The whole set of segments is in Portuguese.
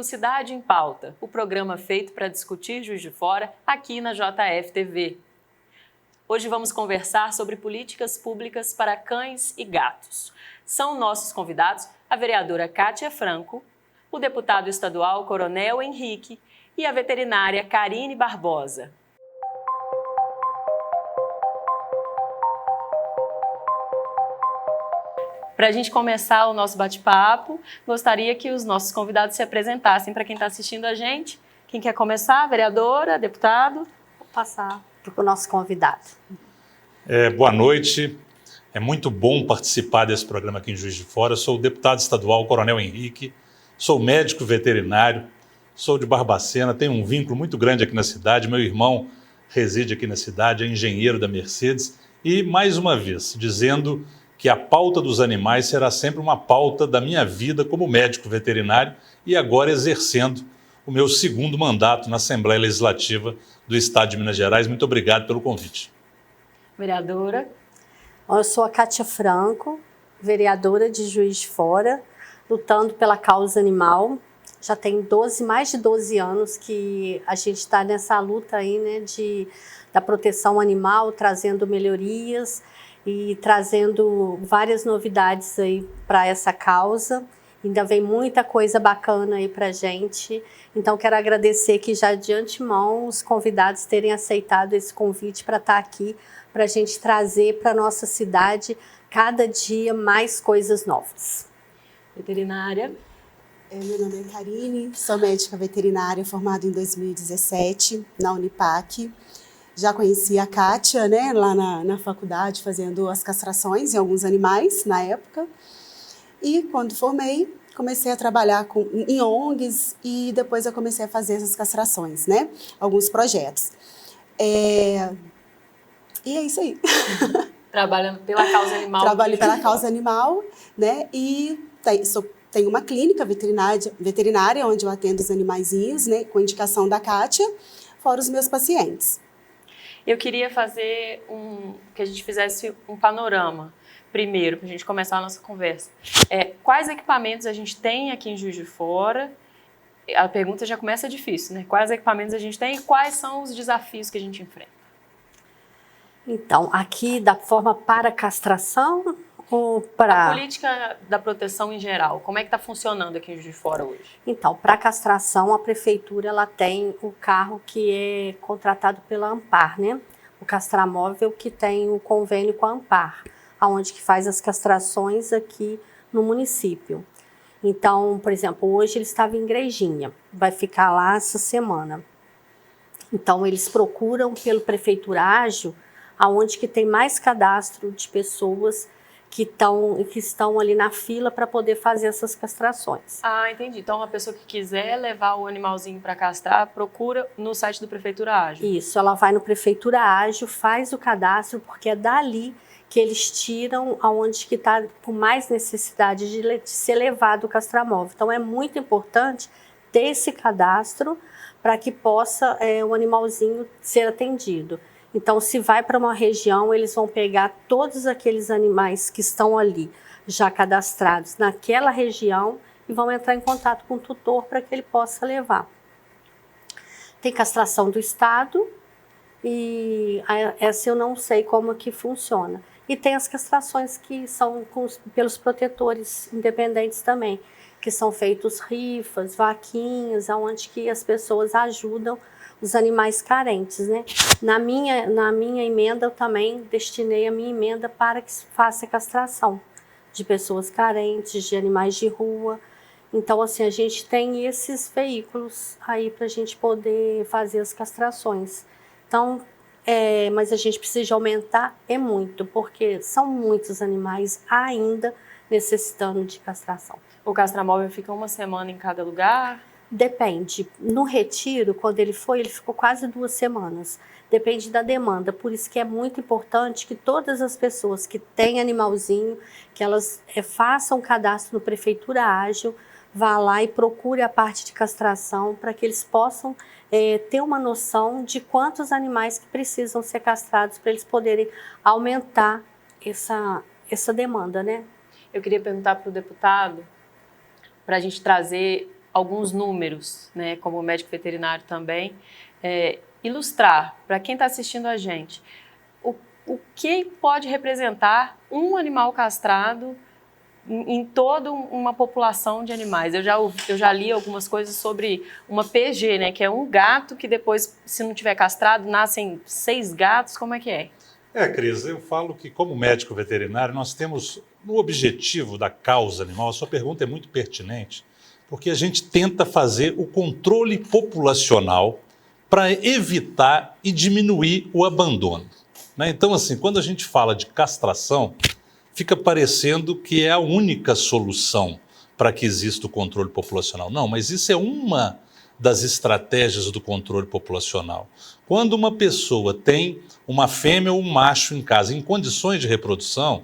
Cidade em Pauta, o programa feito para discutir Juiz de Fora aqui na JF-TV. Hoje vamos conversar sobre políticas públicas para cães e gatos. São nossos convidados a vereadora Kátia Franco, o deputado estadual Coronel Henrique e a veterinária Karine Barbosa. Para a gente começar o nosso bate-papo, gostaria que os nossos convidados se apresentassem para quem está assistindo a gente. Quem quer começar? Vereadora, deputado? Vou passar para o nosso convidado. Boa noite. É muito bom participar desse programa aqui em Juiz de Fora. Eu sou o deputado estadual Coronel Henrique, sou médico veterinário, sou de Barbacena, tenho um vínculo muito grande aqui na cidade. Meu irmão reside aqui na cidade, é engenheiro da Mercedes. E, mais uma vez, dizendo que a pauta dos animais será sempre uma pauta da minha vida como médico veterinário e agora exercendo o meu segundo mandato na Assembleia Legislativa do Estado de Minas Gerais. Muito obrigado pelo convite. Vereadora. Eu sou a Kátia Franco, vereadora de Juiz de Fora, lutando pela causa animal. Já tem mais de 12 anos que a gente está nessa luta aí, né, da proteção animal, trazendo melhorias e trazendo várias novidades aí para essa causa. Ainda vem muita coisa bacana aí para a gente. Então, quero agradecer que já de antemão os convidados terem aceitado esse convite para estar aqui, para a gente trazer para a nossa cidade cada dia mais coisas novas. Veterinária. Meu nome é Karine, sou médica veterinária formada em 2017 na Unipac. Já conheci a Kátia, né, lá na faculdade, fazendo as castrações em alguns animais na época. E quando formei, comecei a trabalhar em ONGs e depois eu comecei a fazer essas castrações, né, alguns projetos. E é isso aí. Trabalhando pela causa animal. Trabalho pela causa animal, né, e tenho uma clínica veterinária onde eu atendo os animaizinhos, né, com indicação da Kátia, fora os meus pacientes. Eu queria fazer que a gente fizesse um panorama, primeiro, para a gente começar a nossa conversa. Quais equipamentos a gente tem aqui em Juiz de Fora? A pergunta já começa difícil, né? Quais equipamentos a gente tem e quais são os desafios que a gente enfrenta? Então, aqui da forma para castração ou para... A política da proteção em geral, como é que está funcionando aqui em Juiz de Fora hoje? Então, para castração, a prefeitura ela tem o carro que é contratado pela Ampar, né? O castramóvel que tem o convênio com a Ampar, onde que faz as castrações aqui no município. Então, por exemplo, hoje ele estava em Igrejinha, vai ficar lá essa semana. Então, eles procuram pelo Prefeitura Ágil, aonde que tem mais cadastro de pessoas que estão ali na fila para poder fazer essas castrações. Ah, entendi. Então, uma pessoa que quiser levar o animalzinho para castrar, procura no site do Prefeitura Ágil. Isso, ela vai no Prefeitura Ágil, faz o cadastro, porque é dali que eles tiram aonde que está com mais necessidade de ser levado o castramóvel. Então, é muito importante ter esse cadastro para que possa o animalzinho ser atendido. Então, se vai para uma região, eles vão pegar todos aqueles animais que estão ali, já cadastrados naquela região, e vão entrar em contato com o tutor para que ele possa levar. Tem castração do Estado, e essa eu não sei como que funciona. E tem as castrações que são pelos protetores independentes também, que são feitos rifas, vaquinhas, onde que as pessoas ajudam os animais carentes, né? Na minha emenda, eu também destinei a minha emenda para que faça castração de pessoas carentes, de animais de rua. Então, assim, a gente tem esses veículos aí para a gente poder fazer as castrações. Então, mas a gente precisa aumentar muito, porque são muitos animais ainda necessitando de castração. O castramóvel fica uma semana em cada lugar? Depende. No retiro, quando ele ficou quase 2 semanas. Depende da demanda. Por isso que é muito importante que todas as pessoas que têm animalzinho, que elas façam cadastro no Prefeitura Ágil, vá lá e procure a parte de castração para que eles possam ter uma noção de quantos animais que precisam ser castrados para eles poderem aumentar essa demanda, né? Eu queria perguntar para o deputado, para a gente trazer alguns números, né, como médico veterinário também, ilustrar para quem está assistindo a gente o que pode representar um animal castrado em toda uma população de animais. Eu já li algumas coisas sobre uma PG, né, que é um gato que depois, se não tiver castrado, nascem 6 gatos. Como é que é? Cris, eu falo que como médico veterinário nós temos no objetivo da causa animal, a sua pergunta é muito pertinente, porque a gente tenta fazer o controle populacional para evitar e diminuir o abandono, né? Então, assim, quando a gente fala de castração, fica parecendo que é a única solução para que exista o controle populacional. Não, mas isso é uma das estratégias do controle populacional. Quando uma pessoa tem uma fêmea ou um macho em casa em condições de reprodução,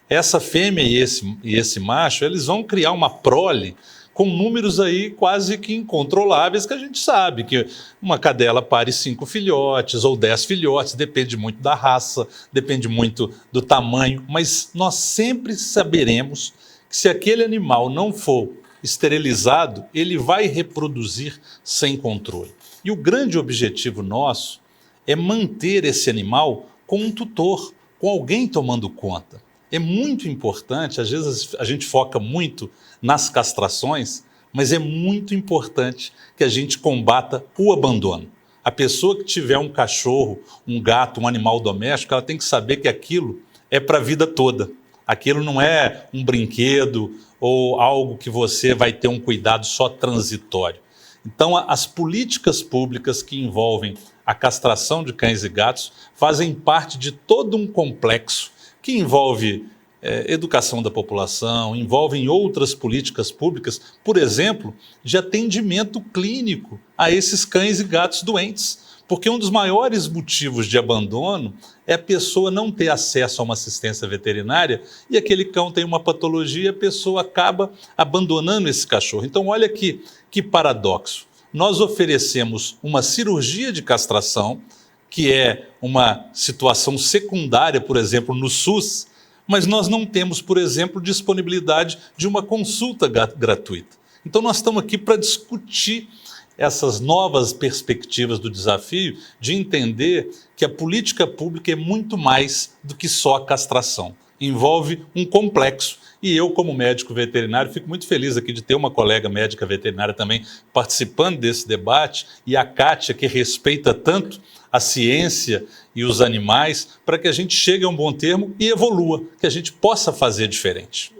essa fêmea e esse macho, eles vão criar uma prole com números aí quase que incontroláveis, que a gente sabe que uma cadela pare 5 filhotes ou 10 filhotes, depende muito da raça, depende muito do tamanho, mas nós sempre saberemos que se aquele animal não for esterilizado, ele vai reproduzir sem controle. E o grande objetivo nosso é manter esse animal com um tutor, com alguém tomando conta. É muito importante, às vezes a gente foca muito nas castrações, mas é muito importante que a gente combata o abandono. A pessoa que tiver um cachorro, um gato, um animal doméstico, ela tem que saber que aquilo é para a vida toda. Aquilo não é um brinquedo ou algo que você vai ter um cuidado só transitório. Então, as políticas públicas que envolvem a castração de cães e gatos fazem parte de todo um complexo que envolve educação da população, envolvem outras políticas públicas, por exemplo, de atendimento clínico a esses cães e gatos doentes. Porque um dos maiores motivos de abandono é a pessoa não ter acesso a uma assistência veterinária e aquele cão tem uma patologia, a pessoa acaba abandonando esse cachorro. Então, olha que paradoxo. Nós oferecemos uma cirurgia de castração, que é uma situação secundária, por exemplo, no SUS, mas nós não temos, por exemplo, disponibilidade de uma consulta gratuita. Então, nós estamos aqui para discutir essas novas perspectivas do desafio de entender que a política pública é muito mais do que só a castração. Envolve um complexo. E eu, como médico veterinário, fico muito feliz aqui de ter uma colega médica veterinária também participando desse debate, e a Kátia, que respeita tanto a ciência e os animais, para que a gente chegue a um bom termo e evolua, que a gente possa fazer diferente.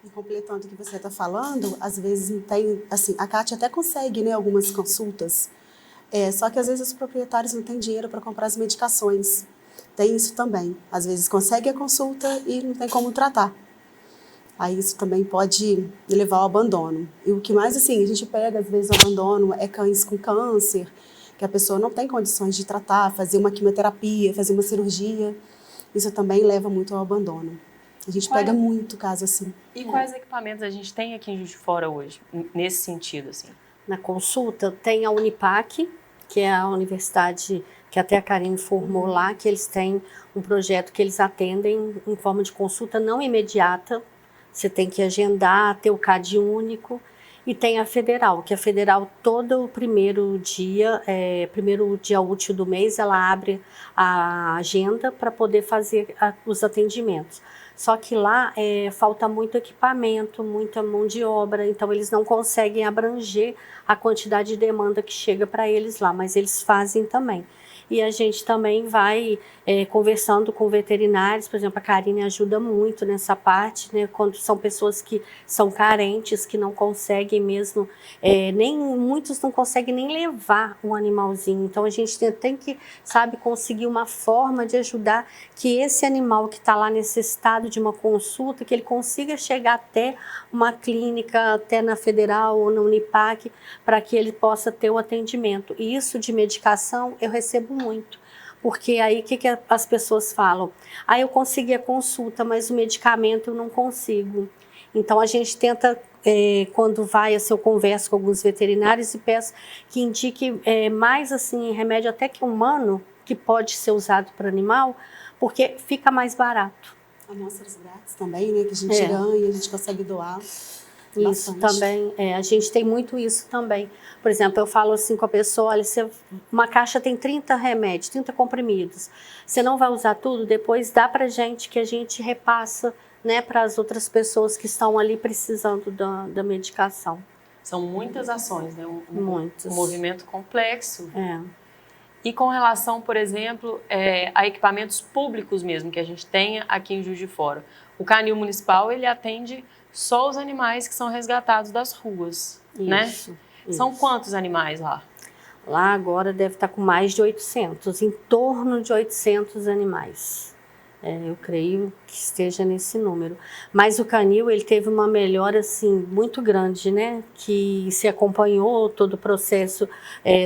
E completando o que você está falando, às vezes tem, assim, a Kátia até consegue, né, algumas consultas, só que às vezes os proprietários não têm dinheiro para comprar as medicações. Tem isso também. Às vezes consegue a consulta e não tem como tratar. Aí isso também pode levar ao abandono. E o que mais, assim, a gente pega, às vezes, o abandono é cães com câncer, que a pessoa não tem condições de tratar, fazer uma quimioterapia, fazer uma cirurgia. Isso também leva muito ao abandono. A gente pega muito caso assim. E quais equipamentos a gente tem aqui em Juiz de Fora hoje, nesse sentido, assim? Na consulta tem a Unipac, que é a universidade que até a Karine formou lá, que eles têm um projeto que eles atendem em forma de consulta não imediata. Você tem que agendar, ter o CAD único. E tem a Federal, que a Federal todo o primeiro dia útil do mês, ela abre a agenda para poder fazer os atendimentos. Só que lá falta muito equipamento, muita mão de obra, então eles não conseguem abranger a quantidade de demanda que chega para eles lá, mas eles fazem também. E a gente também vai conversando com veterinários, por exemplo, a Karine ajuda muito nessa parte, né, quando são pessoas que são carentes, que não conseguem mesmo, muitos não conseguem nem levar um animalzinho. Então a gente tem que, sabe, conseguir uma forma de ajudar que esse animal que está lá necessitado de uma consulta, que ele consiga chegar até uma clínica, até na Federal ou na Unipac, para que ele possa ter o atendimento. E isso de medicação eu recebo muito. Porque aí o que as pessoas falam? Eu consegui a consulta, mas o medicamento eu não consigo. Então a gente tenta, quando vai, assim, eu converso com alguns veterinários e peço que indique mais assim, remédio até que humano, que pode ser usado para animal, porque fica mais barato. Amostras grátis também, né, que a gente ganha, a gente consegue doar. Isso Bastante. também, a gente tem muito isso também. Por exemplo, eu falo assim com a pessoa, olha, uma caixa tem 30 remédios, 30 comprimidos. Você não vai usar tudo, depois dá pra gente que a gente repassa, né, para as outras pessoas que estão ali precisando da medicação. São muitas ações, né? Muitas. Um movimento complexo. É. E com relação, por exemplo, a equipamentos públicos mesmo que a gente tenha aqui em Juiz de Fora. O Canil Municipal, ele atende só os animais que são resgatados das ruas, né? Isso. São quantos animais lá? Lá agora deve estar com mais de 800, em torno de 800 animais. Eu creio que esteja nesse número. Mas o canil, ele teve uma melhora assim, muito grande, né? Que se acompanhou todo o processo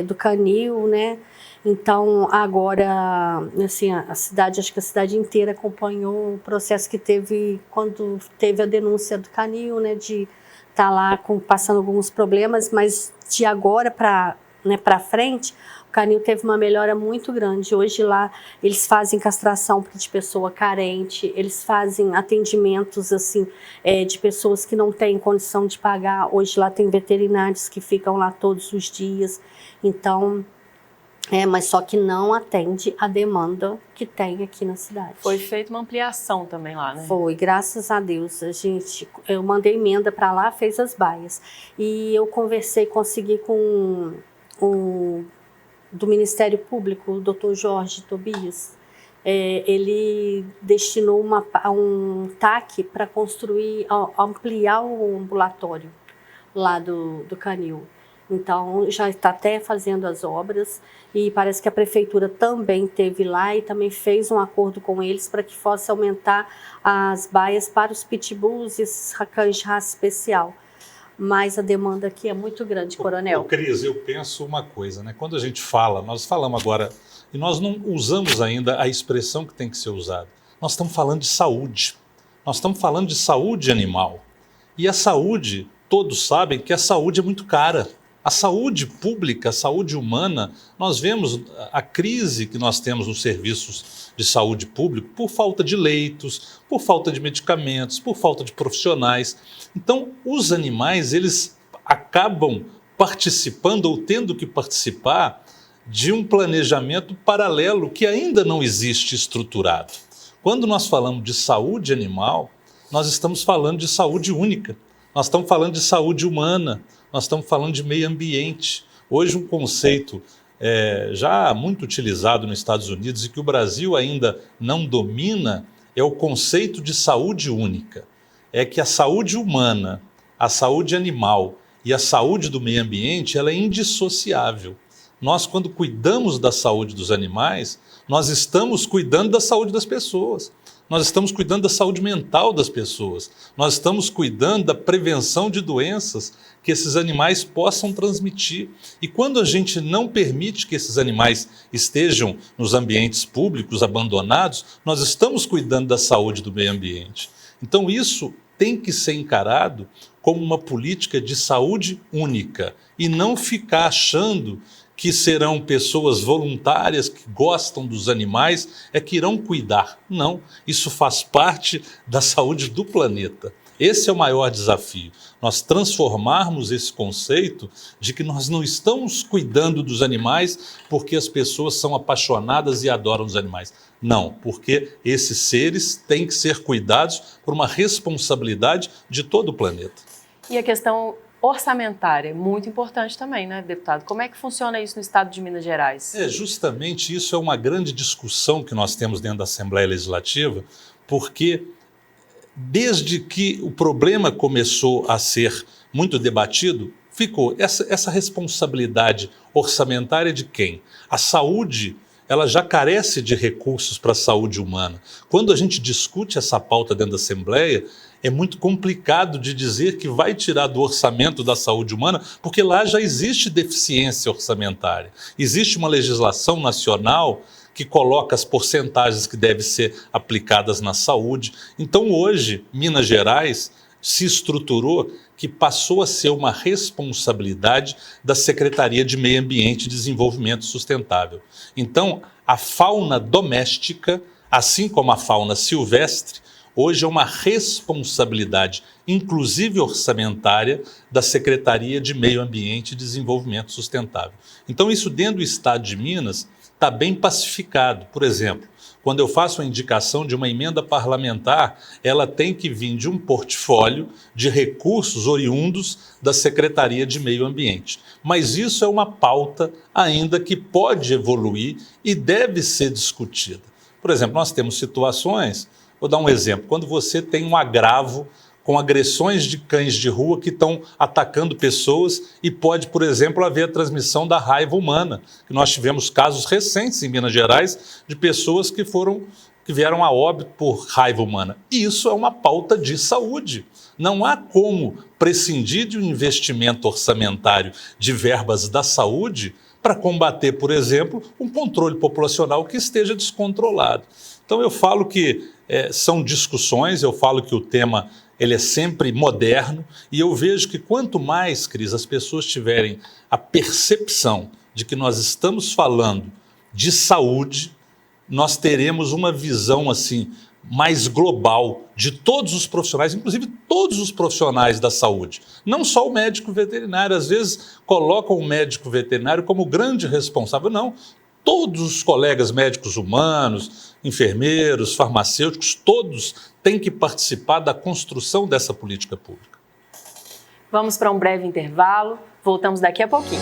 do canil, né? Então, agora, assim, a cidade, acho que a cidade inteira acompanhou o processo que teve quando teve a denúncia do canil, né? De estar lá passando alguns problemas, mas de agora para frente, o canil teve uma melhora muito grande. Hoje lá eles fazem castração de pessoa carente, eles fazem atendimentos assim de pessoas que não têm condição de pagar. Hoje lá tem veterinários que ficam lá todos os dias. Então, mas só que não atende a demanda que tem aqui na cidade. Foi feita uma ampliação também lá, né? Foi, graças a Deus. Eu mandei emenda para lá, fez as baias. E eu consegui com do Ministério Público, o Dr. Jorge Tobias. Ele destinou um TAC para ampliar o ambulatório lá do canil. Então, já está até fazendo as obras e parece que a prefeitura também esteve lá e também fez um acordo com eles para que fosse aumentar as baias para os pitbulls e esses cães de raça especial. Mas a demanda aqui é muito grande, Coronel. Cris, eu penso uma coisa, né? Quando a gente fala, nós falamos agora, e nós não usamos ainda a expressão que tem que ser usada. Nós estamos falando de saúde. Nós estamos falando de saúde animal. E a saúde, todos sabem que a saúde é muito cara. A saúde pública, a saúde humana, nós vemos a crise que nós temos nos serviços de saúde público por falta de leitos, por falta de medicamentos, por falta de profissionais. Então, os animais, eles acabam participando ou tendo que participar de um planejamento paralelo que ainda não existe estruturado. Quando nós falamos de saúde animal, nós estamos falando de saúde única, nós estamos falando de saúde humana, nós estamos falando de meio ambiente. Hoje um conceito já muito utilizado nos Estados Unidos e que o Brasil ainda não domina é o conceito de saúde única. É que a saúde humana, a saúde animal e a saúde do meio ambiente, ela é indissociável. Nós, quando cuidamos da saúde dos animais, nós estamos cuidando da saúde das pessoas. Nós estamos cuidando da saúde mental das pessoas. Nós estamos cuidando da prevenção de doenças que esses animais possam transmitir. E quando a gente não permite que esses animais estejam nos ambientes públicos abandonados, nós estamos cuidando da saúde do meio ambiente. Então isso tem que ser encarado como uma política de saúde única e não ficar achando que serão pessoas voluntárias que gostam dos animais que irão cuidar. Não, isso faz parte da saúde do planeta. Esse é o maior desafio, nós transformarmos esse conceito de que nós não estamos cuidando dos animais porque as pessoas são apaixonadas e adoram os animais. Não, porque esses seres têm que ser cuidados por uma responsabilidade de todo o planeta. E a questão orçamentária é muito importante também, né, deputado? Como é que funciona isso no estado de Minas Gerais? Justamente isso é uma grande discussão que nós temos dentro da Assembleia Legislativa, porque desde que o problema começou a ser muito debatido, ficou essa responsabilidade orçamentária de quem? A saúde, ela já carece de recursos para a saúde humana. Quando a gente discute essa pauta dentro da Assembleia, é muito complicado de dizer que vai tirar do orçamento da saúde humana, porque lá já existe deficiência orçamentária. Existe uma legislação nacional que coloca as porcentagens que devem ser aplicadas na saúde. Então hoje, Minas Gerais se estruturou que passou a ser uma responsabilidade da Secretaria de Meio Ambiente e Desenvolvimento Sustentável. Então, a fauna doméstica, assim como a fauna silvestre, hoje é uma responsabilidade, inclusive orçamentária, da Secretaria de Meio Ambiente e Desenvolvimento Sustentável. Então isso dentro do Estado de Minas está bem pacificado. Por exemplo, quando eu faço a indicação de uma emenda parlamentar, ela tem que vir de um portfólio de recursos oriundos da Secretaria de Meio Ambiente. Mas isso é uma pauta ainda que pode evoluir e deve ser discutida. Por exemplo, nós temos situações, vou dar um exemplo, quando você tem um agravo com agressões de cães de rua que estão atacando pessoas e pode, por exemplo, haver a transmissão da raiva humana. Nós tivemos casos recentes em Minas Gerais de pessoas que vieram a óbito por raiva humana. E isso é uma pauta de saúde. Não há como prescindir de um investimento orçamentário de verbas da saúde para combater, por exemplo, um controle populacional que esteja descontrolado. Então eu falo que são discussões, eu falo que o tema ele é sempre moderno e eu vejo que quanto mais, Cris, as pessoas tiverem a percepção de que nós estamos falando de saúde, nós teremos uma visão assim mais global de todos os profissionais, inclusive todos os profissionais da saúde. Não só o médico veterinário, às vezes colocam o médico veterinário como grande responsável, não. Todos os colegas médicos humanos, enfermeiros, farmacêuticos, todos têm que participar da construção dessa política pública. Vamos para um breve intervalo, voltamos daqui a pouquinho.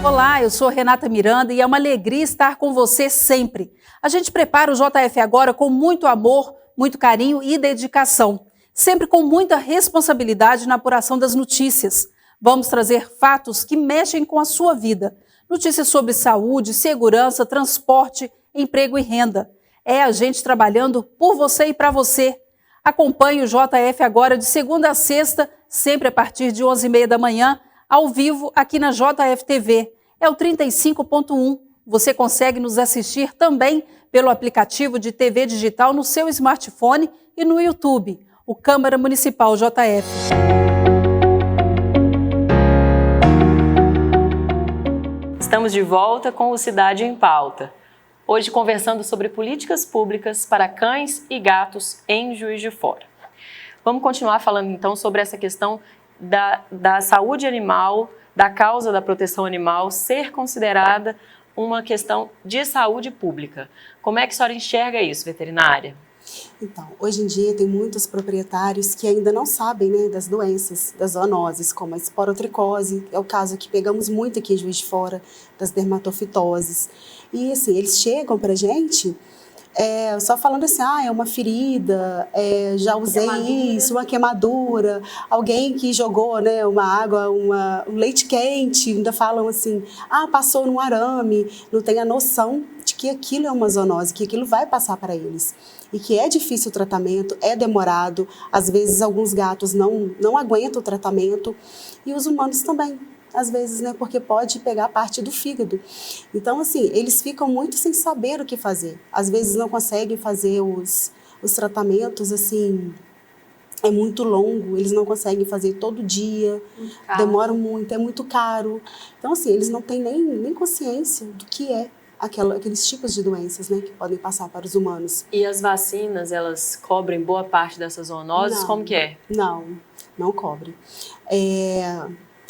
Olá, eu sou Renata Miranda e é uma alegria estar com você sempre. A gente prepara o JF Agora com muito amor, muito carinho e dedicação, sempre com muita responsabilidade na apuração das notícias. Vamos trazer fatos que mexem com a sua vida. Notícias sobre saúde, segurança, transporte, emprego e renda. É a gente trabalhando por você e para você. Acompanhe o JF Agora de segunda a sexta, sempre a partir de 11h30 da manhã, ao vivo aqui na JF-TV. É o 35.1. Você consegue nos assistir também pelo aplicativo de TV digital no seu smartphone e no YouTube, o Câmara Municipal JF. Estamos de volta com o Cidade em Pauta. Hoje conversando sobre políticas públicas para cães e gatos em Juiz de Fora. Vamos continuar falando então sobre essa questão da saúde animal, da causa da proteção animal ser considerada uma questão de saúde pública. Como é que a senhora enxerga isso, veterinária? Então, hoje em dia tem muitos proprietários que ainda não sabem, né, das doenças, das zoonoses, como a esporotricose, é o caso que pegamos muito aqui em Juiz de Fora, das dermatofitoses. E assim, eles chegam pra gente só falando assim, é uma ferida, já usei isso, uma queimadura, alguém que jogou, né, uma água, um leite quente, ainda falam assim, passou num arame, não tem a noção de que aquilo é uma zoonose, que aquilo vai passar para eles. E que é difícil o tratamento, é demorado, às vezes alguns gatos não aguentam o tratamento e os humanos também. Às vezes, né, porque pode pegar parte do fígado. Então, assim, eles ficam muito sem saber o que fazer. Às vezes não conseguem fazer os tratamentos, assim, é muito longo, eles não conseguem fazer todo dia, demoram muito, é muito caro. Então, assim, eles não têm nem consciência do que é aqueles tipos de doenças, né, que podem passar para os humanos. E as vacinas, elas cobrem boa parte dessas zoonoses? Como que é? Não cobre.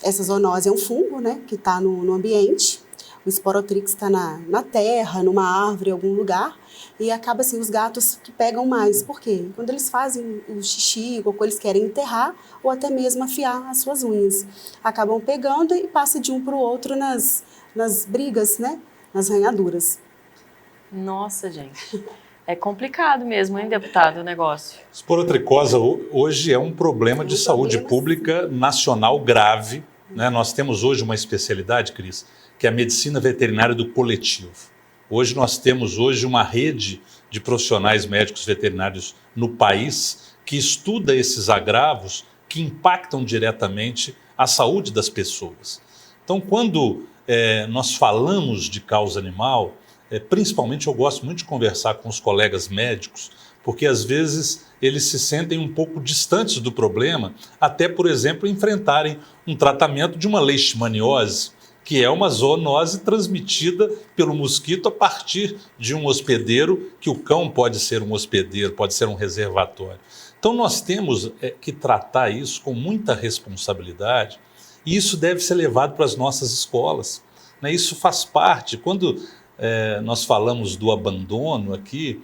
Essa zoonose é um fungo, né, que está no ambiente. O esporotrix está na terra, numa árvore, em algum lugar. E acaba assim, os gatos que pegam mais. Por quê? Quando eles fazem o xixi, ou quando eles querem enterrar, ou até mesmo afiar as suas unhas. Acabam pegando e passa de um para o outro nas brigas, né, nas ranhaduras. Nossa, gente. É complicado mesmo, hein, deputado, o negócio? Esporotricose hoje é um problema de saúde pública nacional grave, né? Nós temos hoje uma especialidade, Cris, que é a medicina veterinária do coletivo. Hoje nós temos uma rede de profissionais médicos veterinários no país que estuda esses agravos que impactam diretamente a saúde das pessoas. Então, quando nós falamos de causa animal, principalmente eu gosto muito de conversar com os colegas médicos, porque às vezes eles se sentem um pouco distantes do problema, até, por exemplo, enfrentarem um tratamento de uma leishmaniose, que é uma zoonose transmitida pelo mosquito a partir de um hospedeiro, que o cão pode ser um hospedeiro, pode ser um reservatório. Então nós temos que tratar isso com muita responsabilidade, e isso deve ser levado para as nossas escolas, né? Isso faz parte, quando nós falamos do abandono aqui,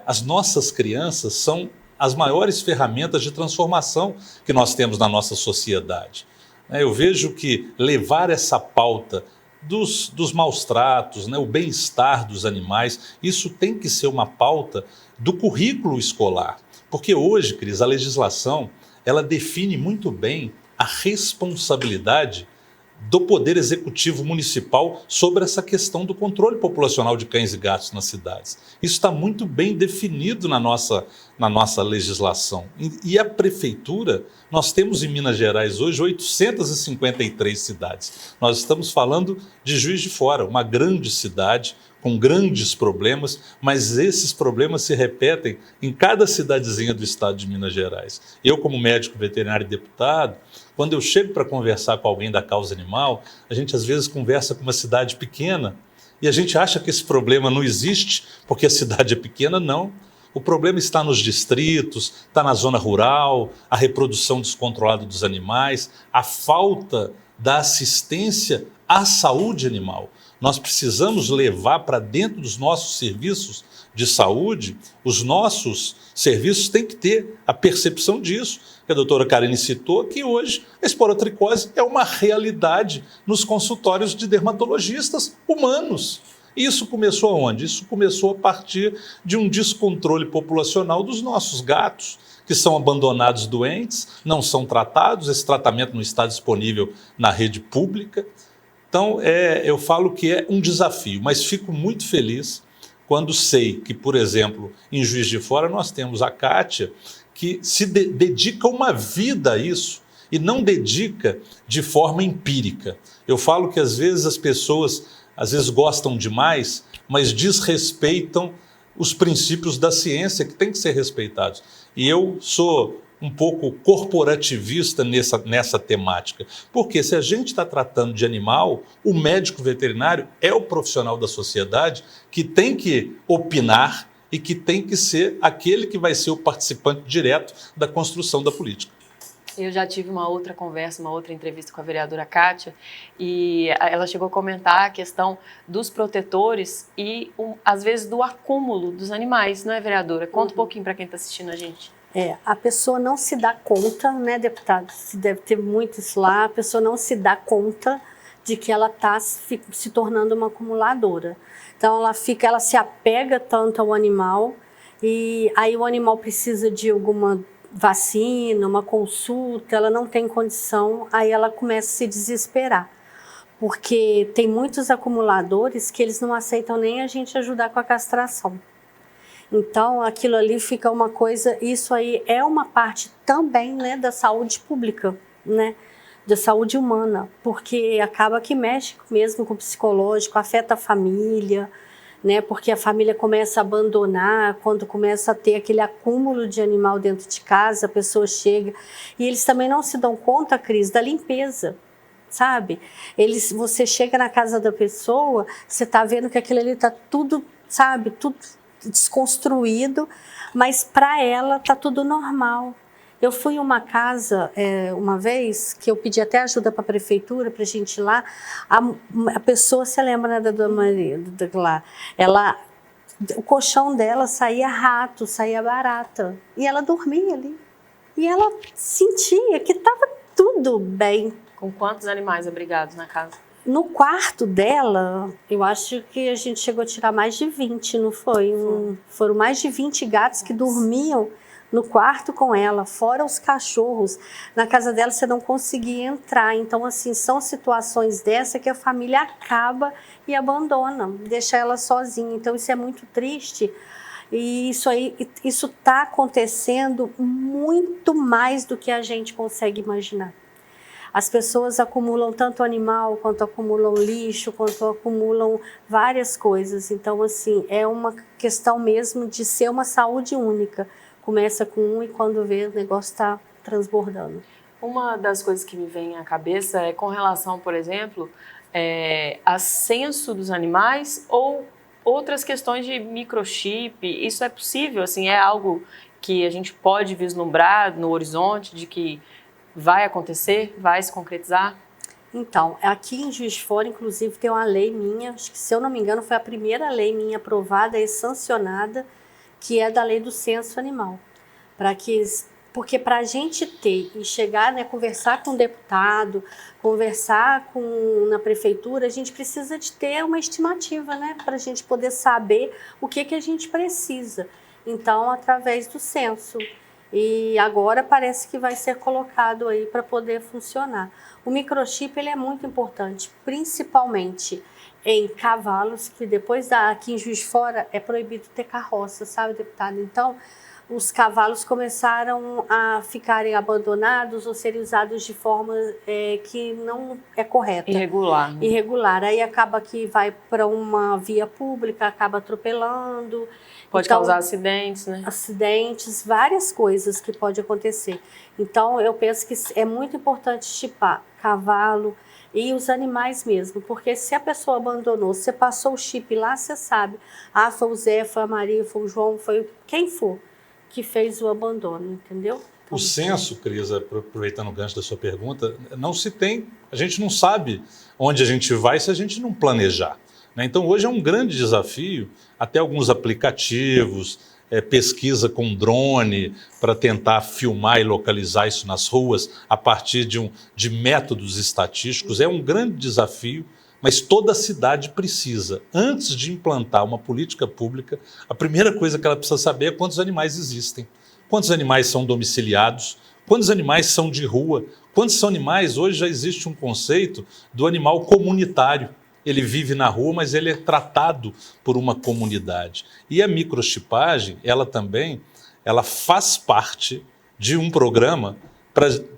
as nossas crianças são as maiores ferramentas de transformação que nós temos na nossa sociedade. Eu vejo que levar essa pauta dos maus tratos, né, o bem-estar dos animais, isso tem que ser uma pauta do currículo escolar. Porque hoje, Cris, a legislação, ela define muito bem a responsabilidade do Poder Executivo Municipal sobre essa questão do controle populacional de cães e gatos nas cidades. Isso está muito bem definido na nossa legislação. E a Prefeitura, nós temos em Minas Gerais hoje 853 cidades. Nós estamos falando de Juiz de Fora, uma grande cidade, com grandes problemas, mas esses problemas se repetem em cada cidadezinha do estado de Minas Gerais. Eu, como médico veterinário e deputado, quando eu chego para conversar com alguém da causa animal, a gente às vezes conversa com uma cidade pequena e a gente acha que esse problema não existe porque a cidade é pequena. Não. O problema está nos distritos, está na zona rural, a reprodução descontrolada dos animais, a falta da assistência à saúde animal. Nós precisamos levar para dentro dos nossos serviços de saúde, os nossos serviços têm que ter a percepção disso, que a doutora Karine citou, que hoje a esporotricose é uma realidade nos consultórios de dermatologistas humanos. E isso começou aonde? Isso começou a partir de um descontrole populacional dos nossos gatos, que são abandonados doentes, não são tratados, esse tratamento não está disponível na rede pública. Então, eu falo que é um desafio, mas fico muito feliz quando sei que, por exemplo, em Juiz de Fora nós temos a Kátia, que se dedica uma vida a isso e não dedica de forma empírica. Eu falo que às vezes as pessoas gostam demais, mas desrespeitam os princípios da ciência que têm que ser respeitados. E eu sou um pouco corporativista nessa temática. Porque se a gente está tratando de animal, o médico veterinário é o profissional da sociedade que tem que opinar e que tem que ser aquele que vai ser o participante direto da construção da política. Eu já tive uma outra conversa, uma outra entrevista com a vereadora Kátia, e ela chegou a comentar a questão dos protetores e, às vezes, do acúmulo dos animais, não é, vereadora? Conta um pouquinho para quem está assistindo a gente. A pessoa não se dá conta, né, deputado? Se deve ter muito isso lá, a pessoa não se dá conta de que ela está se tornando uma acumuladora. Então ela se apega tanto ao animal, e aí o animal precisa de alguma vacina, uma consulta, ela não tem condição, aí ela começa a se desesperar. Porque tem muitos acumuladores que eles não aceitam nem a gente ajudar com a castração. Então, aquilo ali fica uma coisa, isso aí é uma parte também, né, da saúde pública, né, da saúde humana, porque acaba que mexe mesmo com o psicológico, afeta a família, né, porque a família começa a abandonar, quando começa a ter aquele acúmulo de animal dentro de casa, a pessoa chega, e eles também não se dão conta, Cris, da limpeza, sabe? Você chega na casa da pessoa, você está vendo que aquilo ali está tudo, sabe, tudo desconstruído, mas para ela tá tudo normal. Eu fui em uma casa uma vez que eu pedi até ajuda para a prefeitura para a gente ir lá. A pessoa, se lembra, né, da dona Maria, o colchão dela saía rato, saía barata, e ela dormia ali. E ela sentia que estava tudo bem. Com quantos animais abrigados na casa? No quarto dela, eu acho que a gente chegou a tirar mais de 20, não foi? Foram mais de 20 gatos que dormiam no quarto com ela, fora os cachorros. Na casa dela você não conseguia entrar. Então, assim, são situações dessa que a família acaba e abandona, deixa ela sozinha. Então, isso é muito triste. E isso está acontecendo muito mais do que a gente consegue imaginar. as pessoas acumulam tanto animal, quanto acumulam lixo, quanto acumulam várias coisas. Então, assim, é uma questão mesmo de ser uma saúde única. Começa com um e quando vê o negócio está transbordando. Uma das coisas que me vem à cabeça é com relação, por exemplo, a censo dos animais ou outras questões de microchip. Isso é possível? Assim, é algo que a gente pode vislumbrar no horizonte de que vai acontecer, vai se concretizar? Então, aqui em Juiz de Fora, inclusive, tem uma lei minha, acho que, se eu não me engano, foi a primeira lei minha aprovada e sancionada, que é da lei do censo animal. Porque para a gente ter e chegar, né, conversar com o deputado, conversar na prefeitura, a gente precisa de ter uma estimativa, né, para a gente poder saber o que a gente precisa. Então, através do censo. E agora parece que vai ser colocado aí para poder funcionar. O microchip ele é muito importante, principalmente em cavalos, que depois aqui em Juiz de Fora é proibido ter carroça, sabe, deputado? Então, os cavalos começaram a ficarem abandonados ou serem usados de forma que não é correta. Irregular. Né? Irregular. Aí acaba que vai para uma via pública, acaba atropelando. Pode causar acidentes, né? Acidentes, várias coisas que podem acontecer. Então, eu penso que é muito importante chipar cavalo e os animais mesmo, porque se a pessoa abandonou, você passou o chip lá, você sabe. Ah, foi o Zé, foi a Maria, foi o João, foi quem for que fez o abandono, entendeu? O censo, Cris, aproveitando o gancho da sua pergunta, a gente não sabe onde a gente vai se a gente não planejar. Né? Então, hoje é um grande desafio, até alguns aplicativos, pesquisa com drone para tentar filmar e localizar isso nas ruas a partir de métodos estatísticos. É um grande desafio, mas toda cidade precisa, antes de implantar uma política pública, a primeira coisa que ela precisa saber é quantos animais existem, quantos animais são domiciliados, quantos animais são de rua, quantos são animais. Hoje já existe um conceito do animal comunitário. Ele vive na rua, mas ele é tratado por uma comunidade. E a microchipagem, ela faz parte de um programa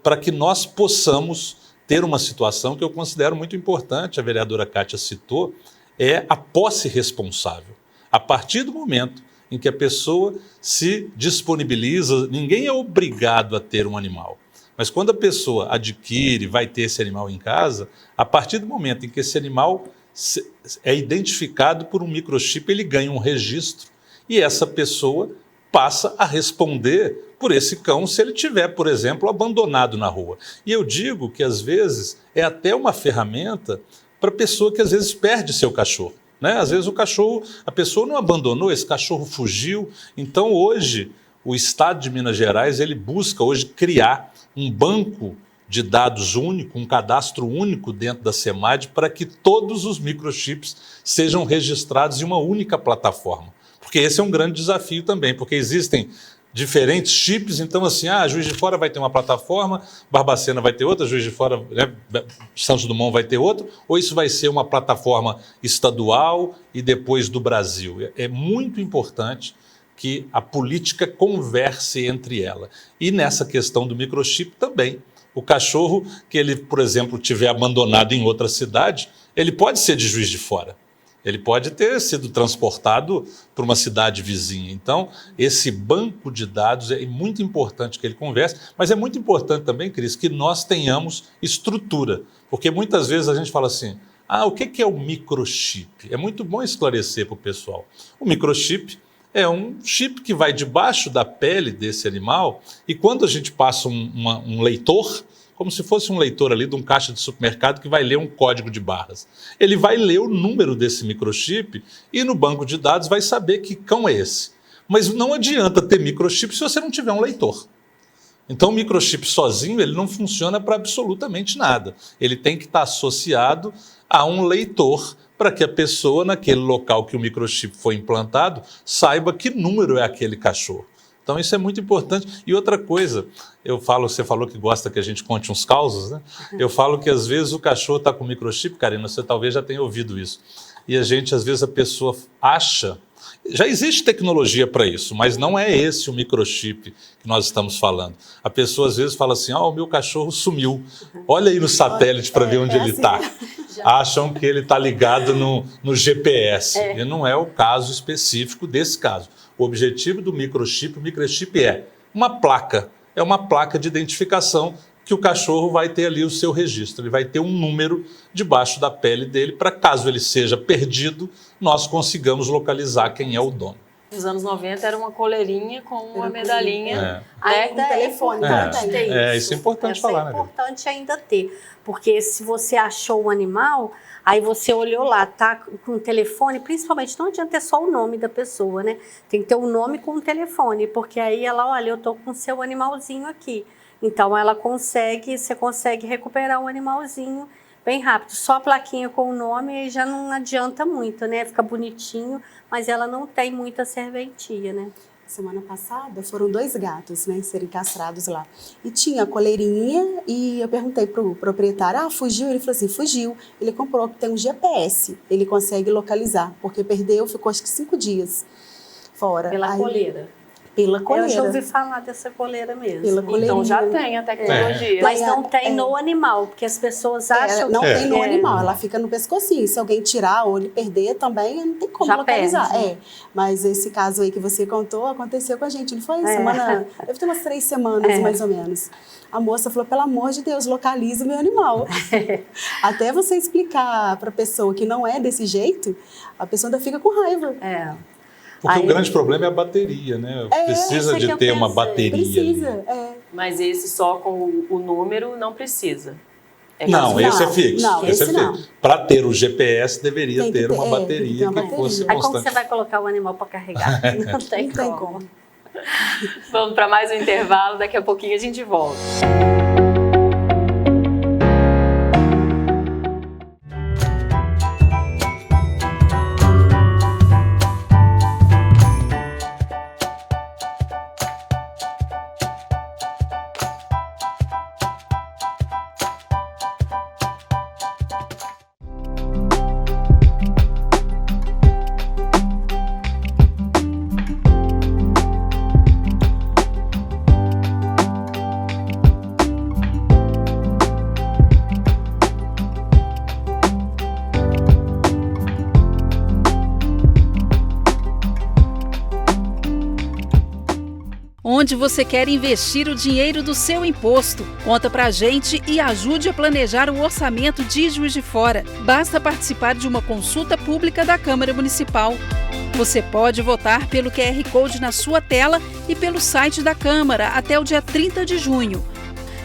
para que nós possamos ter uma situação que eu considero muito importante, a vereadora Kátia citou, é a posse responsável. A partir do momento em que a pessoa se disponibiliza, ninguém é obrigado a ter um animal. Mas quando a pessoa adquire, vai ter esse animal em casa, a partir do momento em que esse animal é identificado por um microchip, ele ganha um registro e essa pessoa passa a responder por esse cão se ele tiver, por exemplo, abandonado na rua. E eu digo que às vezes é até uma ferramenta para a pessoa que às vezes perde seu cachorro. Né? Às vezes a pessoa não abandonou, esse cachorro fugiu. Então hoje o Estado de Minas Gerais ele busca hoje criar um banco de dados único, um cadastro único dentro da SEMAD para que todos os microchips sejam registrados em uma única plataforma. Porque esse é um grande desafio também, porque existem diferentes chips, então assim, Juiz de Fora vai ter uma plataforma, Barbacena vai ter outra, Juiz de Fora, né, Santos Dumont vai ter outra, ou isso vai ser uma plataforma estadual e depois do Brasil? É muito importante que a política converse entre ela. E nessa questão do microchip também. O cachorro que ele, por exemplo, tiver abandonado em outra cidade, ele pode ser de Juiz de Fora. Ele pode ter sido transportado para uma cidade vizinha. Então, esse banco de dados é muito importante que ele converse, mas é muito importante também, Cris, que nós tenhamos estrutura. Porque muitas vezes a gente fala assim, o que é o microchip? É muito bom esclarecer para o pessoal. O microchip é um chip que vai debaixo da pele desse animal e quando a gente passa um leitor, como se fosse um leitor ali de um caixa de supermercado que vai ler um código de barras. Ele vai ler o número desse microchip e no banco de dados vai saber que cão é esse. Mas não adianta ter microchip se você não tiver um leitor. Então o microchip sozinho ele não funciona para absolutamente nada. Ele tem que estar associado a um leitor para que a pessoa, naquele local que o microchip foi implantado, saiba que número é aquele cachorro. Então isso é muito importante. E outra coisa, você falou que gosta que a gente conte uns causos, né? Eu falo que às vezes o cachorro está com microchip, Karina, você talvez já tenha ouvido isso. E às vezes a pessoa acha Já existe tecnologia para isso, mas não é esse o microchip que nós estamos falando. A pessoa às vezes fala assim, o meu cachorro sumiu. Olha aí no satélite para ver onde ele está. Acham que ele está ligado no GPS. E não é o caso específico desse caso. O objetivo do microchip, o microchip é uma placa de identificação que o cachorro vai ter ali o seu registro. Ele vai ter um número debaixo da pele dele para, caso ele seja perdido, nós consigamos localizar quem é o dono. Nos anos 90 era uma coleirinha com uma medalhinha. Ainda com telefone. Isso é importante falar, né? É importante ainda ter, porque se você achou o animal, aí você olhou lá, tá com o telefone, principalmente não adianta ter só o nome da pessoa, né? Tem que ter o nome com o telefone, porque aí ela, olha, eu tô com o seu animalzinho aqui. Então você consegue recuperar o animalzinho bem rápido. Só a plaquinha com o nome aí já não adianta muito, né? Fica bonitinho, mas ela não tem muita serventia, né? Semana passada foram 2 gatos, né, serem castrados lá. E tinha a coleirinha e eu perguntei pro proprietário, fugiu? Ele falou assim, fugiu. Ele comprou, tem um GPS, ele consegue localizar, porque perdeu, ficou acho que 5 dias fora. Pela coleira. Pela coleira. Eu já ouvi falar dessa coleira mesmo. Então já tem a tecnologia. Mas não tem no animal, porque as pessoas acham não que... tem no animal, ela fica no pescocinho. Se alguém tirar ou ele perder também, não tem como já localizar. Perde. Mas esse caso aí que você contou, aconteceu com a gente, não foi? Semana, deve ter umas 3 semanas, mais ou menos. A moça falou, pelo amor de Deus, localiza o meu animal. Até você explicar para a pessoa que não é desse jeito, a pessoa ainda fica com raiva. Porque o grande problema é a bateria, né? Precisa de ter uma bateria. Precisa, Mas esse só com o número não precisa. Não, esse é fixo. Não, esse não. Para ter o GPS, deveria ter uma bateria que fosse Aí constante. como você vai colocar o animal para carregar? Não tem como. Vamos para mais um intervalo, daqui a pouquinho a gente volta. Onde você quer investir o dinheiro do seu imposto? Conta pra gente e ajude a planejar o orçamento de Juiz de Fora. Basta participar de uma consulta pública da Câmara Municipal. Você pode votar pelo QR Code na sua tela e pelo site da Câmara até o dia 30 de junho.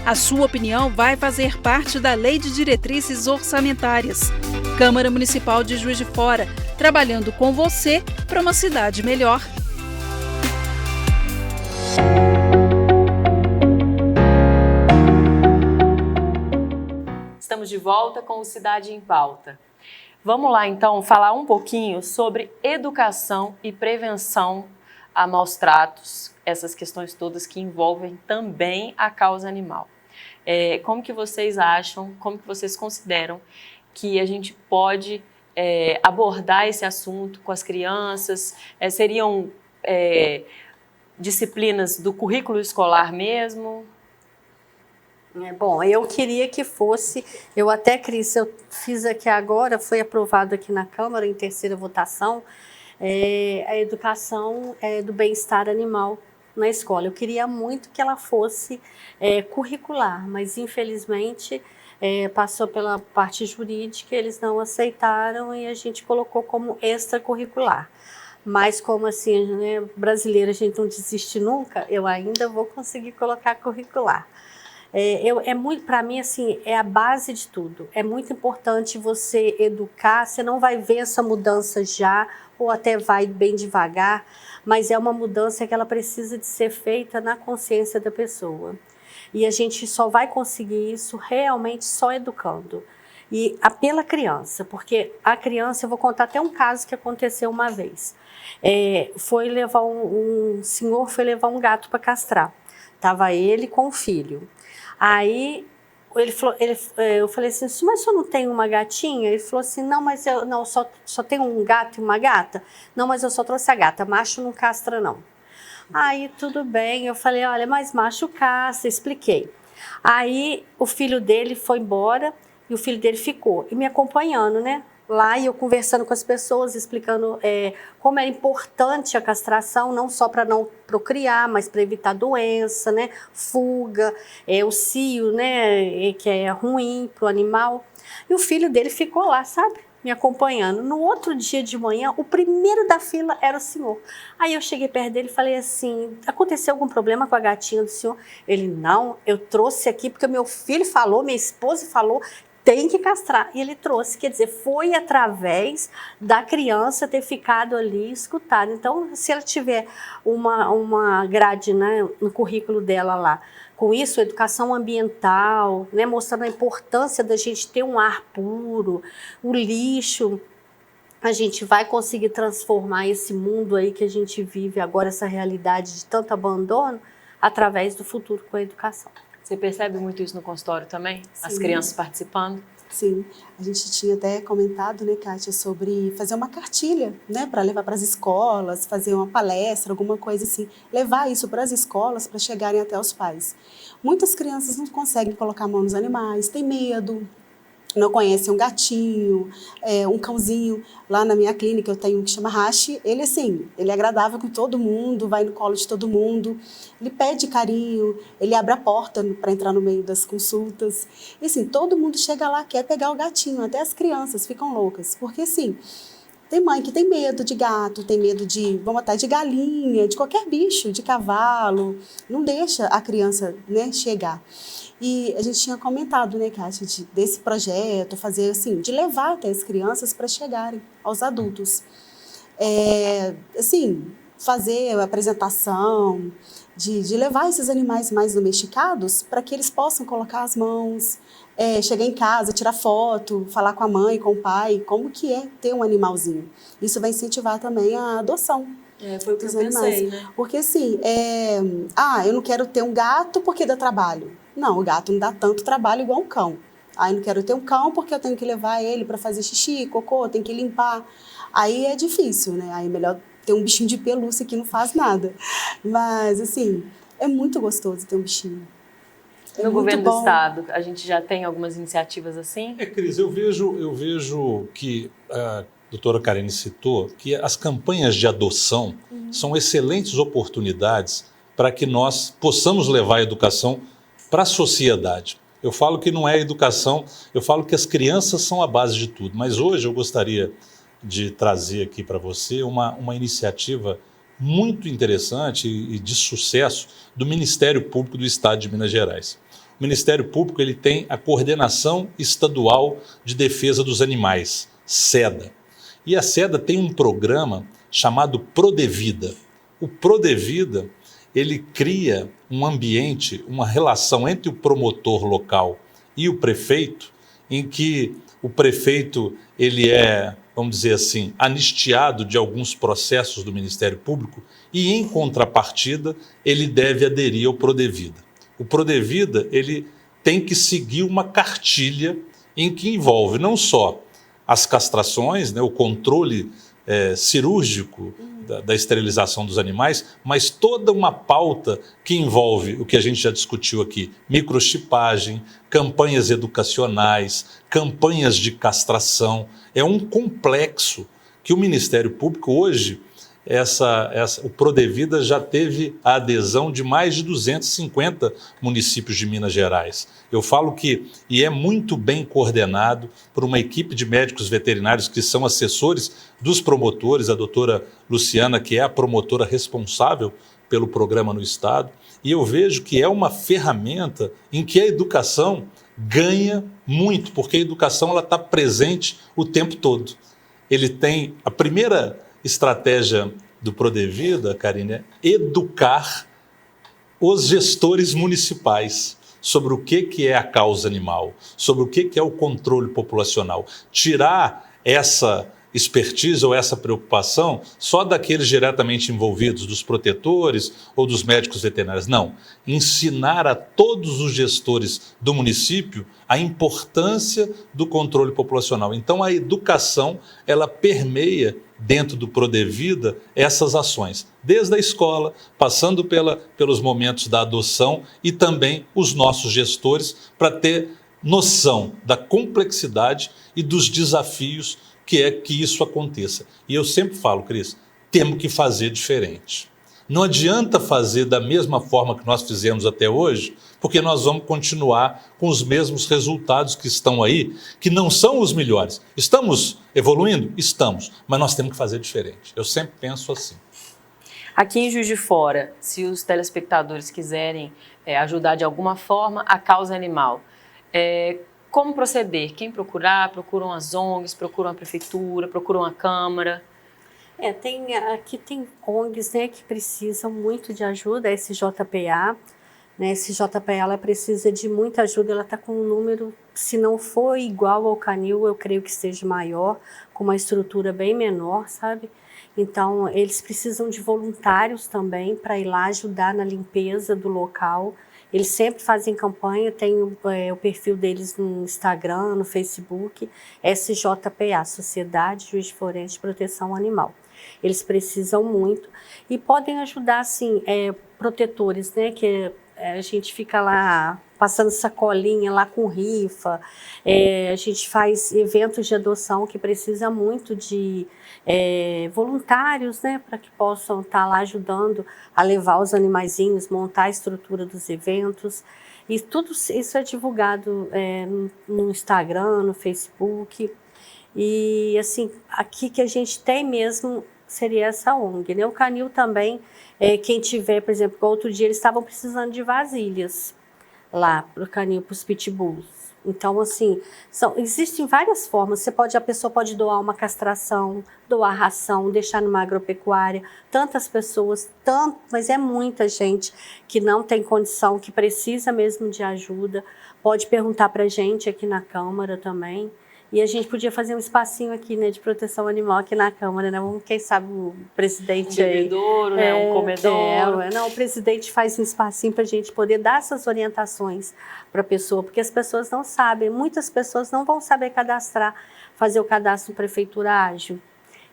A sua opinião vai fazer parte da Lei de Diretrizes Orçamentárias. Câmara Municipal de Juiz de Fora, trabalhando com você para uma cidade melhor. Estamos de volta com o Cidade em Pauta. Vamos lá, então, falar um pouquinho sobre educação e prevenção a maus tratos, essas questões todas que envolvem também a causa animal. Como que vocês acham, como que vocês consideram que a gente pode abordar esse assunto com as crianças? Seriam disciplinas do currículo escolar mesmo? Bom, eu queria que fosse, Cris, eu fiz aqui agora, foi aprovado aqui na Câmara em 3ª votação, a educação do bem-estar animal na escola. Eu queria muito que ela fosse curricular, mas infelizmente passou pela parte jurídica, eles não aceitaram e a gente colocou como extracurricular. Mas como assim, né, brasileiro, a gente não desiste nunca, eu ainda vou conseguir colocar curricular. Para mim, assim, é a base de tudo. É muito importante você educar, você não vai ver essa mudança já, ou até vai bem devagar, mas é uma mudança que ela precisa de ser feita na consciência da pessoa. E a gente só vai conseguir isso realmente só educando. E pela criança, porque a criança, eu vou contar até um caso que aconteceu uma vez. Um senhor foi levar um gato para castrar. Estava ele com o filho. Aí eu falei assim, mas o senhor não tem uma gatinha? Ele falou assim, não, mas eu só tenho um gato e uma gata. Não, mas eu só trouxe a gata, macho não castra não. Aí tudo bem, eu falei, olha, mas macho castra, expliquei. Aí o filho dele foi embora e o filho dele ficou, e me acompanhando, né? Lá, e eu conversando com as pessoas, explicando como é importante a castração, não só para não procriar, mas para evitar doença, né? Fuga, o cio, né? Que é ruim para o animal. E o filho dele ficou lá, sabe? Me acompanhando. No outro dia de manhã, o primeiro da fila era o senhor. Aí eu cheguei perto dele e falei assim, aconteceu algum problema com a gatinha do senhor? Ele, não, eu trouxe aqui porque meu filho falou, minha esposa falou, tem que castrar. E ele trouxe, quer dizer, foi através da criança ter ficado ali escutado. Então, se ela tiver uma grade, né, no currículo dela lá, com isso, educação ambiental, né, mostrando a importância da gente ter um ar puro, o lixo, a gente vai conseguir transformar esse mundo aí que a gente vive agora, essa realidade de tanto abandono, através do futuro com a educação. Você percebe muito isso no consultório também? Sim. As crianças participando? Sim, a gente tinha até comentado, né, Kátia, sobre fazer uma cartilha, né, para levar para as escolas, fazer uma palestra, alguma coisa assim, levar isso para as escolas para chegarem até os pais. Muitas crianças não conseguem colocar a mão nos animais, têm medo, não conhecem um gatinho, um cãozinho. Lá na minha clínica eu tenho um que chama Hashi, ele assim, ele é agradável com todo mundo, vai no colo de todo mundo, ele pede carinho, ele abre a porta para entrar no meio das consultas. E assim, todo mundo chega lá, quer pegar o gatinho, até as crianças ficam loucas, porque assim, tem mãe que tem medo de gato, tem medo de, vamos botar, de galinha, de qualquer bicho, de cavalo, não deixa a criança, né, chegar. E a gente tinha comentado, né, Kátia, desse projeto, fazer assim, de levar até as crianças para chegarem aos adultos. Assim, fazer a apresentação, de levar esses animais mais domesticados para que eles possam colocar as mãos, chegar em casa, tirar foto, falar com a mãe, com o pai, como que é ter um animalzinho. Isso vai incentivar também a adoção. Foi o que eu pensei, né? Porque assim, eu não quero ter um gato porque dá trabalho. Não, o gato não dá tanto trabalho igual um cão. Eu não quero ter um cão porque eu tenho que levar ele para fazer xixi, cocô, tem que limpar. Aí é difícil, né? Aí é melhor ter um bichinho de pelúcia que não faz nada. Mas, assim, é muito gostoso ter um bichinho. No governo do estado, a gente já tem algumas iniciativas assim? Cris, eu vejo que a doutora Karine citou que as campanhas de adoção são excelentes oportunidades para que nós possamos levar a educação para a sociedade. Eu falo que não é educação, eu falo que as crianças são a base de tudo, mas hoje eu gostaria de trazer aqui para você uma iniciativa muito interessante e de sucesso do Ministério Público do Estado de Minas Gerais. O Ministério Público ele tem a Coordenação Estadual de Defesa dos Animais, SEDA. E a SEDA tem um programa chamado Prodevida. O Prodevida ele cria um ambiente, uma relação entre o promotor local e o prefeito, em que o prefeito ele é, vamos dizer assim, anistiado de alguns processos do Ministério Público e, em contrapartida, ele deve aderir ao Prodevida. O Prodevida ele tem que seguir uma cartilha em que envolve não só as castrações, né, o controle cirúrgico da esterilização dos animais, mas toda uma pauta que envolve o que a gente já discutiu aqui, microchipagem, campanhas educacionais, campanhas de castração. É um complexo que o Ministério Público hoje, o Prodevida já teve a adesão de mais de 250 municípios de Minas Gerais. Eu falo e é muito bem coordenado por uma equipe de médicos veterinários que são assessores dos promotores, a doutora Luciana, que é a promotora responsável pelo programa no Estado, e eu vejo que é uma ferramenta em que a educação ganha muito, porque a educação está presente o tempo todo. Ele tem a primeira estratégia do Prodevida, Karine, é educar os gestores municipais sobre o que é a causa animal, sobre o que é o controle populacional. Tirar expertise ou essa preocupação só daqueles diretamente envolvidos, dos protetores ou dos médicos veterinários. Não, ensinar a todos os gestores do município a importância do controle populacional. Então a educação, ela permeia dentro do Prodevida essas ações, desde a escola, passando pelos momentos da adoção e também os nossos gestores, para ter noção da complexidade e dos desafios que é que isso aconteça. E eu sempre falo, Cris, temos que fazer diferente. Não adianta fazer da mesma forma que nós fizemos até hoje, porque nós vamos continuar com os mesmos resultados que estão aí, que não são os melhores. Estamos evoluindo? Estamos, mas nós temos que fazer diferente. Eu sempre penso assim. Aqui em Juiz de Fora, se os telespectadores quiserem ajudar de alguma forma a causa animal, como proceder? Quem procurar? Procuram as ONGs, procuram a prefeitura, procuram a Câmara? Aqui tem ONGs, né, que precisam muito de ajuda, a SJPA. Né, a SJPA ela precisa de muita ajuda, ela está com um número, se não for igual ao canil, eu creio que esteja maior, com uma estrutura bem menor, sabe? Então, eles precisam de voluntários também para ir lá ajudar na limpeza do local. Eles sempre fazem campanha, tem o perfil deles no Instagram, no Facebook, SJPA, Sociedade Juiz de Fora de Proteção Animal. Eles precisam muito e podem ajudar, assim, protetores, né, que a gente fica lá passando sacolinha lá com rifa, a gente faz eventos de adoção que precisa muito de voluntários, né, para que possam estar lá ajudando a levar os animaizinhos, montar a estrutura dos eventos. E tudo isso é divulgado no Instagram, no Facebook. E assim, aqui que a gente tem mesmo seria essa ONG, né? O canil também, quem tiver, por exemplo, outro dia eles estavam precisando de vasilhas lá para o canil, para os pitbulls. Então, assim, existem várias formas. A pessoa pode doar uma castração, doar ração, deixar numa agropecuária. Tantas pessoas, mas é muita gente que não tem condição, que precisa mesmo de ajuda. Pode perguntar para a gente aqui na Câmara também. E a gente podia fazer um espacinho aqui, né, de proteção animal aqui na Câmara, né? Quem sabe o presidente... Um bebedouro, né? Um comedouro. O presidente faz um espacinho para a gente poder dar essas orientações para a pessoa, porque as pessoas não sabem, muitas pessoas não vão saber cadastrar, fazer o cadastro Prefeitura Ágil.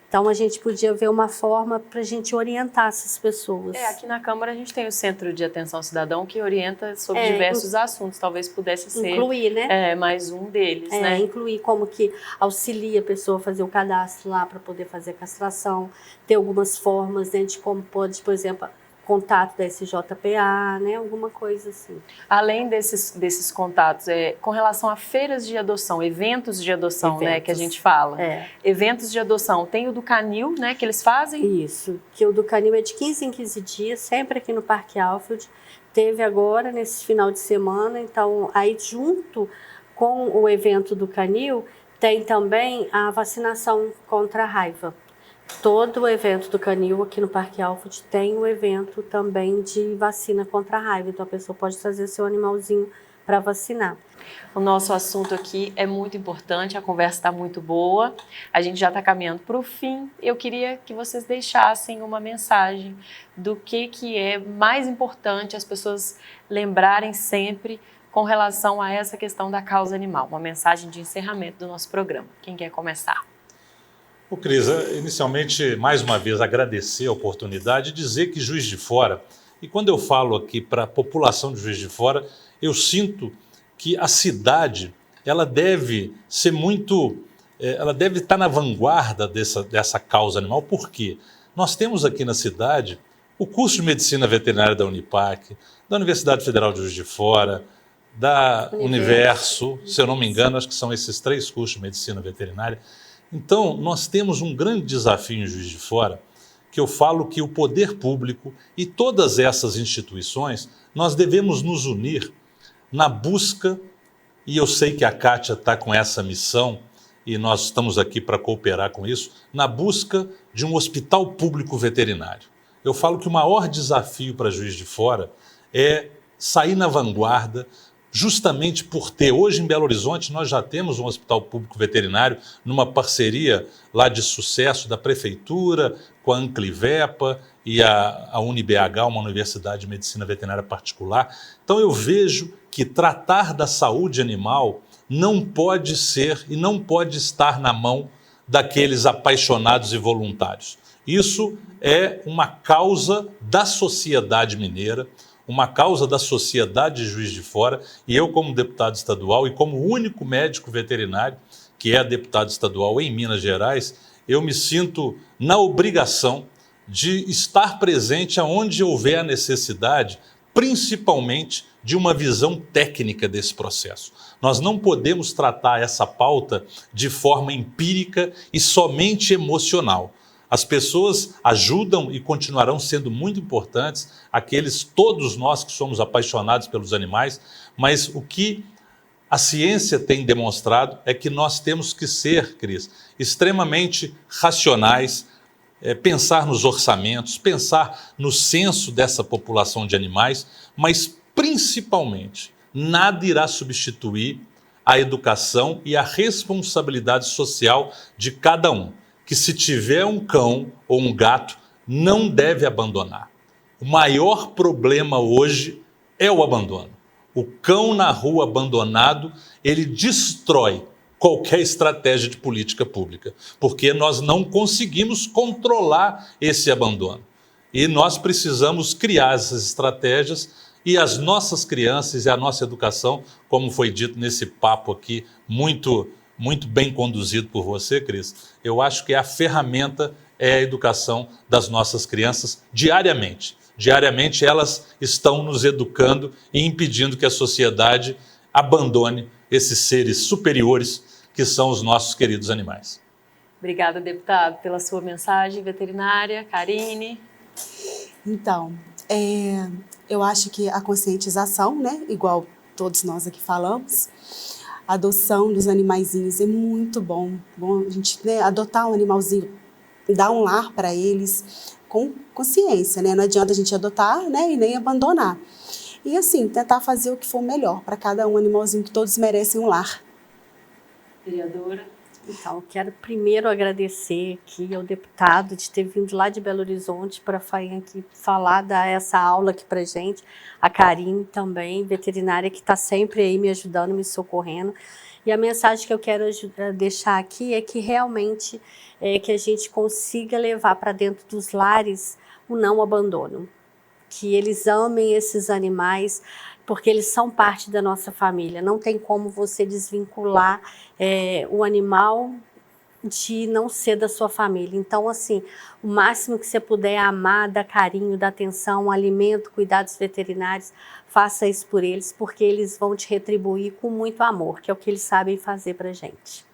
Então, a gente podia ver uma forma para a gente orientar essas pessoas. Aqui na Câmara a gente tem o Centro de Atenção ao Cidadão que orienta sobre diversos assuntos. Talvez pudesse ser incluir, né? Mais um deles, né? Incluir como que auxilia a pessoa a fazer o cadastro lá para poder fazer a castração. Ter algumas formas, né, de como pode, por exemplo, contato da SJPA, né, alguma coisa assim. Além desses contatos, com relação a feiras de adoção, eventos de adoção, né, que a gente fala. Eventos de adoção, tem o do canil, né, que eles fazem? Isso, que o do canil é de 15 em 15 dias, sempre aqui no Parque Alfield. Teve agora, nesse final de semana, então, aí junto com o evento do canil, tem também a vacinação contra a raiva. Todo o evento do canil aqui no Parque Alfield tem um evento também de vacina contra a raiva. Então a pessoa pode trazer seu animalzinho para vacinar. O nosso assunto aqui é muito importante, a conversa está muito boa. A gente já está caminhando para o fim. Eu queria que vocês deixassem uma mensagem do que é mais importante as pessoas lembrarem sempre com relação a essa questão da causa animal. Uma mensagem de encerramento do nosso programa. Quem quer começar? Cris, inicialmente, mais uma vez, agradecer a oportunidade de dizer que Juiz de Fora, e quando eu falo aqui para a população de Juiz de Fora, eu sinto que a cidade, ela deve ser ela deve estar na vanguarda dessa causa animal. Por quê? Nós temos aqui na cidade o curso de Medicina Veterinária da Unipac, da Universidade Federal de Juiz de Fora, da Universo, se eu não me engano, acho que são esses 3 cursos de Medicina Veterinária. Então, nós temos um grande desafio em Juiz de Fora, que eu falo que o poder público e todas essas instituições, nós devemos nos unir na busca, e eu sei que a Kátia está com essa missão, e nós estamos aqui para cooperar com isso, na busca de um hospital público veterinário. Eu falo que o maior desafio para Juiz de Fora é sair na vanguarda, justamente por ter. Hoje em Belo Horizonte nós já temos um hospital público veterinário numa parceria lá de sucesso da Prefeitura com a Anclivepa e a UniBH, uma universidade de medicina veterinária particular. Então eu vejo que tratar da saúde animal não pode ser e não pode estar na mão daqueles apaixonados e voluntários. Isso é uma causa da sociedade mineira, uma causa da sociedade de Juiz de Fora, e eu, como deputado estadual e como único médico veterinário que é deputado estadual em Minas Gerais, eu me sinto na obrigação de estar presente aonde houver a necessidade, principalmente de uma visão técnica desse processo. Nós não podemos tratar essa pauta de forma empírica e somente emocional. As pessoas ajudam e continuarão sendo muito importantes, todos nós que somos apaixonados pelos animais, mas o que a ciência tem demonstrado é que nós temos que ser, Cris, extremamente racionais, pensar nos orçamentos, pensar no censo dessa população de animais, mas principalmente nada irá substituir a educação e a responsabilidade social de cada um, que se tiver um cão ou um gato, não deve abandonar. O maior problema hoje é o abandono. O cão na rua abandonado, ele destrói qualquer estratégia de política pública, porque nós não conseguimos controlar esse abandono. E nós precisamos criar essas estratégias e as nossas crianças e a nossa educação, como foi dito nesse papo aqui, muito bem conduzido por você, Cris, eu acho que a ferramenta é a educação das nossas crianças diariamente. Diariamente elas estão nos educando e impedindo que a sociedade abandone esses seres superiores que são os nossos queridos animais. Obrigada, deputado, pela sua mensagem veterinária. Karine? Então, eu acho que a conscientização, né, igual todos nós aqui falamos, a adoção dos animaizinhos é muito bom a gente, né, adotar um animalzinho, dar um lar para eles com consciência, né? Não adianta a gente adotar, né, e nem abandonar. E assim, tentar fazer o que for melhor para cada animalzinho, que todos merecem um lar. Vereadora? Então, quero primeiro agradecer aqui ao deputado de ter vindo lá de Belo Horizonte para falar, dar essa aula aqui para gente. A Karine também, veterinária, que está sempre aí me ajudando, me socorrendo. E a mensagem que eu quero deixar aqui é que realmente que a gente consiga levar para dentro dos lares o não abandono. Que eles amem esses animais, porque eles são parte da nossa família. Não tem como você desvincular o animal de não ser da sua família. Então, assim, o máximo que você puder amar, dar carinho, dar atenção, alimento, cuidados veterinários, faça isso por eles, porque eles vão te retribuir com muito amor, que é o que eles sabem fazer pra gente.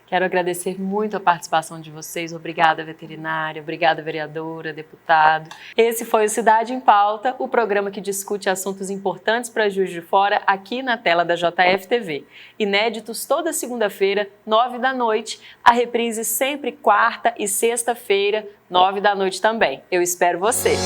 Quero agradecer muito a participação de vocês. Obrigada, veterinária. Obrigada, vereadora, deputado. Esse foi o Cidade em Pauta, o programa que discute assuntos importantes para Juiz de Fora, aqui na tela da JF TV. Inéditos toda segunda-feira, 21h. A reprise sempre quarta e sexta-feira, 21h também. Eu espero você.